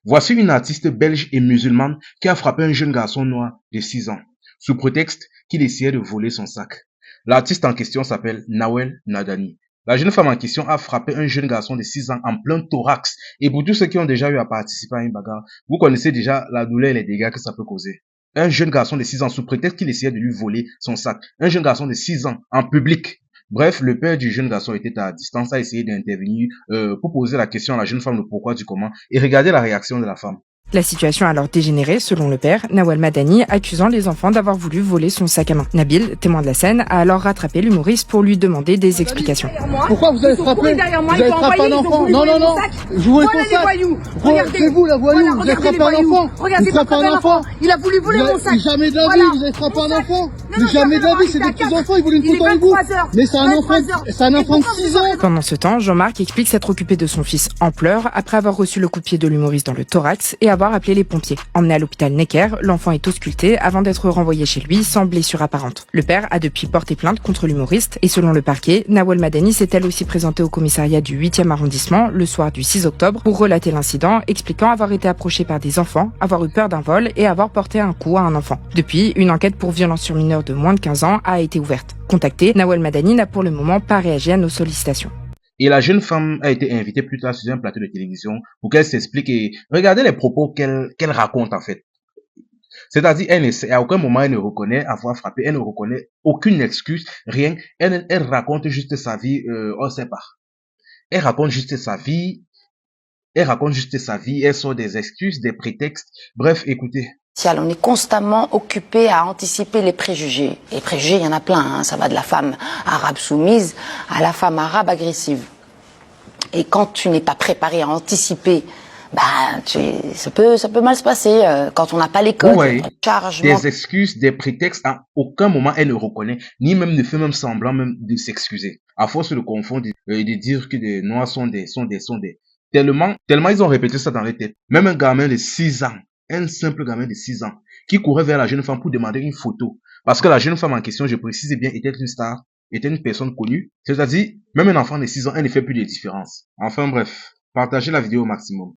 Voici une artiste belge et musulmane qui a frappé un jeune garçon noir de 6 ans, sous prétexte qu'il essayait de voler son sac. L'artiste en question s'appelle Nawel Nadani. La jeune femme en question a frappé un jeune garçon de 6 ans en plein thorax. Et pour tous ceux qui ont déjà eu à participer à une bagarre, vous connaissez déjà la douleur et les dégâts que ça peut causer. Un jeune garçon de 6 ans sous prétexte qu'il essayait de lui voler son sac. Un jeune garçon de 6 ans en public. Bref, le père du jeune garçon était à distance, a essayé d'intervenir pour poser la question à la jeune femme, le pourquoi du comment, et regarder la réaction de la femme. La situation a alors dégénéré, selon le père, Nawel Madani, accusant les enfants d'avoir voulu voler son sac à main. Nabil, témoin de la scène, a alors rattrapé l'humoriste pour lui demander des explications. Pourquoi vous avez frappé? Vous avez frappé un enfant? Non, non, non. Jouez ton sac. C'est vous la voyou. Vous avez frappé un enfant. Vous frappez un enfant. Il a voulu voler mon sac. Jamais de la vie, vous avez frappé un enfant. Jamais de la vie, c'est des petits enfants, ils voulaient une photo avec vous. Mais c'est un enfant de 6 ans. Pendant ce temps, Jean-Marc explique s'être occupé de son fils en pleurs après avoir reçu le coup de pied de l'humoriste dans le thorax et avoir appelé les pompiers. Emmené à l'hôpital Necker, l'enfant est ausculté avant d'être renvoyé chez lui sans blessure apparente. Le père a depuis porté plainte contre l'humoriste et selon le parquet, Nawel Madani s'est elle aussi présentée au commissariat du 8e arrondissement le soir du 6 octobre pour relater l'incident, expliquant avoir été approchée par des enfants, avoir eu peur d'un vol et avoir porté un coup à un enfant. Depuis, une enquête pour violence sur mineur de moins de 15 ans a été ouverte. Contactée, Nawel Madani n'a pour le moment pas réagi à nos sollicitations. Et la jeune femme a été invitée plus tard sur un plateau de télévision pour qu'elle s'explique et regardez les propos qu'elle raconte en fait. C'est-à-dire, à aucun moment elle ne reconnaît avoir frappé, elle ne reconnaît aucune excuse, rien. Elle raconte juste sa vie, on sait pas. Elle raconte juste sa vie, elle sort des excuses, des prétextes. Bref, écoutez. On est constamment occupé à anticiper les préjugés. Et les préjugés, il y en a plein. Hein. Ça va de la femme arabe soumise à la femme arabe agressive. Et quand tu n'es pas préparé à anticiper, ça peut mal se passer. Quand on n'a pas les codes, des excuses, des prétextes, à aucun moment elle ne reconnaît, ni même ne fait même semblant même de s'excuser. À force de confondre et de dire que des noirs sont des. Tellement ils ont répété ça dans les têtes. Même un gamin de 6 ans, un simple gamin de 6 ans, qui courait vers la jeune femme pour demander une photo. Parce que la jeune femme en question, je précise bien, était une star, était une personne connue. C'est-à-dire, même un enfant de 6 ans, elle ne fait plus de différence. Enfin bref, partagez la vidéo au maximum.